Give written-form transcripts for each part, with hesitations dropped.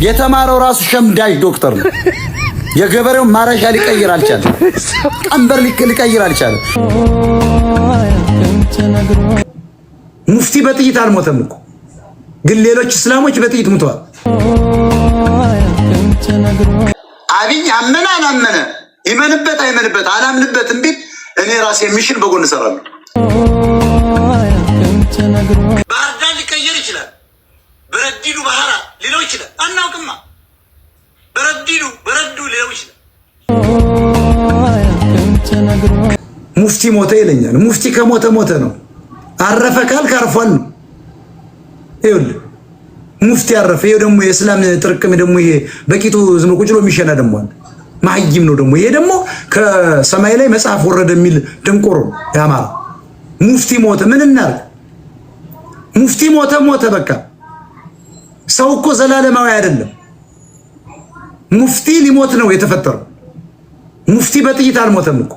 የተማረው ራሱ ሸምዳጅ ዶክተር ነው። የገበሬው ማረሻ ሊቀይር አልቻለም። ቀንበር ሊቀይር አልቻለም። ሙፍቲ በጥይት አልሞተም እኮ ግን ሌሎች እስላሞች በጥይት ሙተዋል። አብይ አመነ አላመነ ይመንበት አይመንበት አላምንበትም ቢል እኔ ራሴ የሚሽል በጎን እሰራለሁ። ባህር ዳር ሊቀየር ይችላል። በረዲዱ ባህራ ሊለው ይችላል። አናውቅማ። በረዱ ሊለው ይችላል። ሙፍቲ ሞተ ይለኛል። ሙፍቲ ከሞተ ሞተ ነው። አረፈ ካልክ አርፏል ነው። ይኸውልህ ሙፍቲ አረፈ። ይሄ ደግሞ የእስላም ጥርቅም ደግሞ ይሄ በቂቱ ዝም ቁጭ ብሎ የሚሸና ደግሞ አለ። ማይም ነው ደግሞ ይሄ ደግሞ ከሰማይ ላይ መጽሐፍ ወረደ የሚል ደንቆሮ ያማራ። ሙፍቲ ሞተ ምን እናርግ? ሙፍቲ ሞተ በቃ። ሰው እኮ ዘላለማዊ አይደለም። ሙፍቲ ሊሞት ነው የተፈጠረው። ሙፍቲ በጥይት አልሞተም እኮ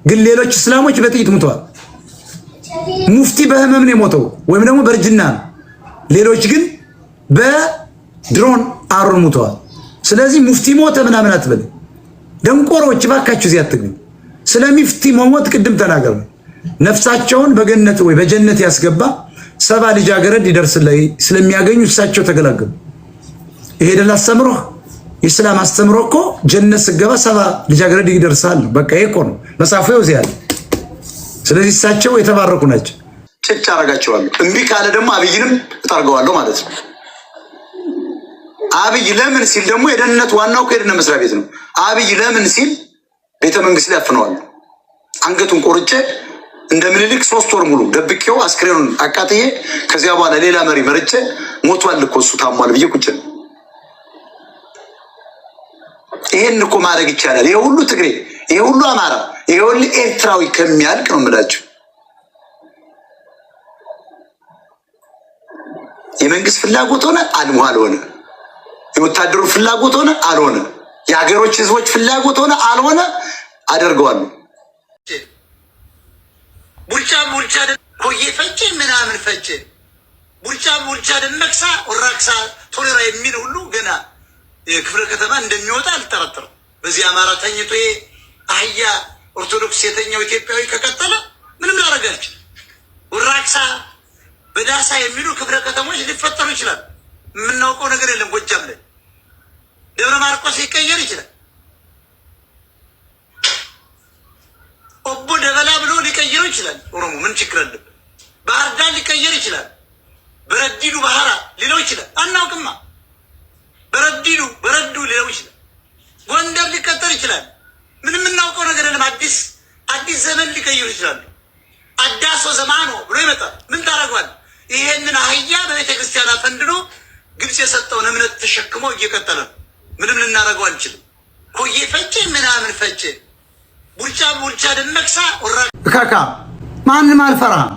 ግን ሌሎች እስላሞች በጥይት ሙተዋል። ሙፍቲ በህመም ነው የሞተው ወይም ደግሞ በእርጅና ነው። ሌሎች ግን በድሮን አሩን ሙተዋል። ስለዚህ ሙፍቲ ሞተ ምናምን አትበል። ደንቆሮች ባካችሁ እዚህ አትግቡ። ስለሚፍቲ መሞት ቅድም ተናገር። ነፍሳቸውን በገነት ወይ በጀነት ያስገባ 70 ልጃገረድ ይደርስልኝ ስለሚያገኙ እሳቸው ተገላገሉ። ይሄ ደል አስተምሮህ ኢስላም አስተምሮ እኮ ጀነት ስገባ 70 ልጃገረድ ይደርሳል። በቃ ይሄ እኮ ነው መጽሐፉ ይወዚያል። ስለዚህ እሳቸው የተባረኩ ናቸው። ጭጭ አረጋቸዋለሁ። እምቢ ካለ ደግሞ አብይንም እጠርገዋለሁ ማለት ነው። አብይ ለምን ሲል ደግሞ የደህንነት ዋናው ከደህንነት መስሪያ ቤት ነው። አብይ ለምን ሲል ቤተ መንግስት ላይ አፍነዋል። አንገቱን ቆርጬ እንደ ምኒልክ 3 ወር ሙሉ ደብቄው አስክሬኑን አቃጥዬ ከዚያ በኋላ ሌላ መሪ መርጬ ሞቷል እኮ እሱ ታሟል ብዬ ቁጭ ነው። ይሄን እኮ ማድረግ ይቻላል። ይሄ ሁሉ ትግሬ፣ ይሄ ሁሉ አማራ፣ ይሄ ሁሉ ኤርትራዊ ከሚያልቅ ነው የምላችሁ። የመንግስት ፍላጎት ሆነ አልሆነ፣ የወታደሩ ፍላጎት ሆነ አልሆነ፣ የሀገሮች ህዝቦች ፍላጎት ሆነ አልሆነ አደርገዋለሁ። ቡልቻ ኮዬ ፈጭ ምናምን ፈጭ ቡልቻ ደመቅሳ ወራክሳ ቶሌራ የሚል ሁሉ ገና የክፍለ ከተማ እንደሚወጣ አልጠረጥርም። በዚህ አማራ ተኝቶ አህያ ኦርቶዶክስ የተኛው ኢትዮጵያዊ ከቀጠለ ምንም ላደርግ አልችልም። ወራክሳ በዳሳ የሚሉ ክፍለ ከተሞች ሊፈጠሩ ይችላል። የምናውቀው ነገር የለም። ጎጃም ላይ ደብረ ማርቆስ ሊቀየር ይችላል። ኦቦ ደበላ ብሎ ሊቀይረው ይችላል። ኦሮሞ ምን ችግር አለበት? ባህር ዳር ሊቀየር ይችላል። በረዲዱ ባህራ ሊለው ይችላል። አናውቅማ። በረዱ ሊለው ይችላል። ጎንደር ሊቀጠር ይችላል። ምንም የምናውቀው ነገር የለም። አዲስ ዘመን ሊቀይሩ ይችላሉ። አዳሶ ዘማኖ ብሎ ይመጣል። ምን ታደርጓል? ይሄንን አህያ በቤተ ክርስቲያን አፈንድኖ ግብጽ የሰጠውን እምነት ተሸክሞ እየቀጠለ ነው። ምንም ልናደርገው አንችልም። ኮዬ ፈጭ ምናምን ፈጭ ቡልቻ ደመቅሳ ካካ ማንም አልፈራህም።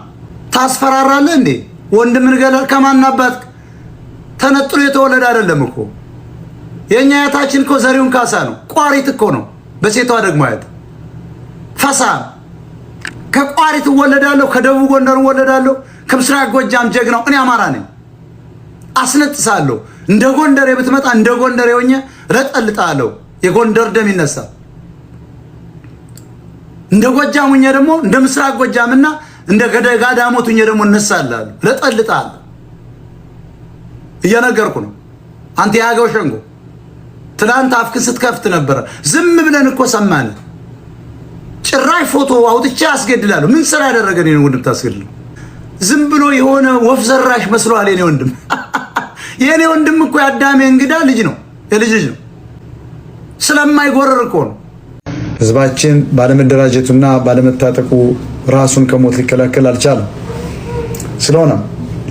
ታስፈራራለህ እንዴ? ወንድምን ገለል ከማናባት ተነጥሎ የተወለደ አይደለም እኮ። የኛ አያታችን እኮ ዘሪውን ካሳ ነው። ቋሪት እኮ ነው። በሴቷ ደግሞ አያት ፈሳ ከቋሪት እወለዳለሁ፣ ከደቡብ ጎንደር እወለዳለሁ፣ ከምስራቅ ጎጃም ጀግናው እኔ አማራ ነኝ። አስነጥሳለሁ። እንደ ጎንደር የምትመጣ እንደ ጎንደር የሆኘ ረጠልጣለሁ። የጎንደር ደም ይነሳል። እንደ ጎጃሙኛ ደግሞ እንደ ምስራቅ ጎጃምና እንደ ጋዳሞቱኛ ደግሞ እነሳለሁ። ረጠልጣለሁ። እየነገርኩ ነው። አንተ ያገው ሸንጎ ትላንት አፍክ ስትከፍት ነበር። ዝም ብለን እኮ ሰማን። ጭራሽ ፎቶ አውጥቼ አስገድላለሁ። ምን ስራ ያደረገን ነው ወንድም ታስገድለው? ዝም ብሎ የሆነ ወፍ ዘራሽ መስሏል። የኔ ወንድም እኮ ያዳሜ እንግዳ ልጅ ነው፣ የልጅ ልጅ ነው። ስለማይጎረር እኮ ነው። ህዝባችን ባለመደራጀቱና ባለመታጠቁ ራሱን ከሞት ሊከላከል አልቻለም። ስለሆነም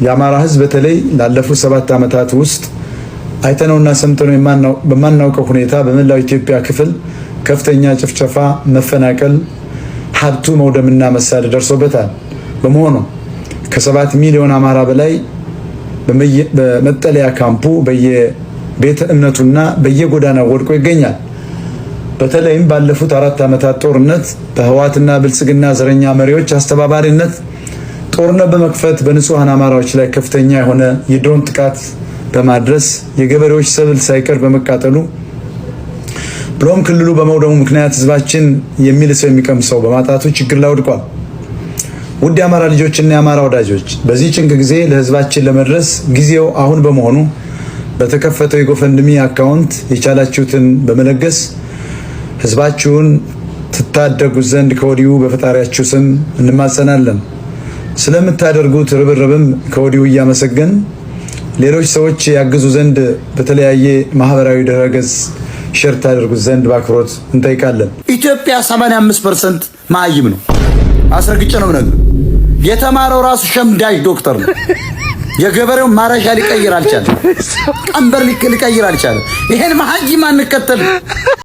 የአማራ ህዝብ በተለይ ላለፉት 7 ዓመታት ውስጥ አይተነውና ሰምተነው በማናውቀው ሁኔታ በመላው ኢትዮጵያ ክፍል ከፍተኛ ጭፍጨፋ፣ መፈናቀል፣ ሀብቱ መውደምና መሳደድ ደርሶበታል። በመሆኑ ከ7 ሚሊዮን አማራ በላይ በመጠለያ ካምፑ በየቤተ እምነቱና በየጎዳናው ወድቆ ይገኛል። በተለይም ባለፉት 4 ዓመታት ጦርነት በህወሓትና ብልጽግና ዘረኛ መሪዎች አስተባባሪነት ጦርነት በመክፈት በንጹሃን አማራዎች ላይ ከፍተኛ የሆነ የድሮን ጥቃት በማድረስ የገበሬዎች ሰብል ሳይቀር በመቃጠሉ ብሎም ክልሉ በመውደሙ ምክንያት ህዝባችን የሚልሰው የሚቀምሰው በማጣቱ ችግር ላይ ወድቋል። ውድ የአማራ ልጆችና የአማራ ወዳጆች በዚህ ጭንቅ ጊዜ ለህዝባችን ለመድረስ ጊዜው አሁን በመሆኑ በተከፈተው የጎፈንድሚ አካውንት የቻላችሁትን በመለገስ ህዝባችሁን ትታደጉት ዘንድ ከወዲሁ በፈጣሪያችሁ ስም እንማጸናለን። ስለምታደርጉት ርብርብም ከወዲሁ እያመሰገን ሌሎች ሰዎች ያግዙ ዘንድ በተለያየ ማህበራዊ ድረገጽ ሼር ታደርጉት ዘንድ በአክብሮት እንጠይቃለን። ኢትዮጵያ 85% ማይም ነው። አስረግጬ ነው የምነግርህ። የተማረው ራሱ ሸምዳጅ ዶክተር ነው። የገበሬው ማረሻ ሊቀይር አልቻለም። ቀንበር ሊቀይር አልቻለም። ይሄን መሀይም አንከተል።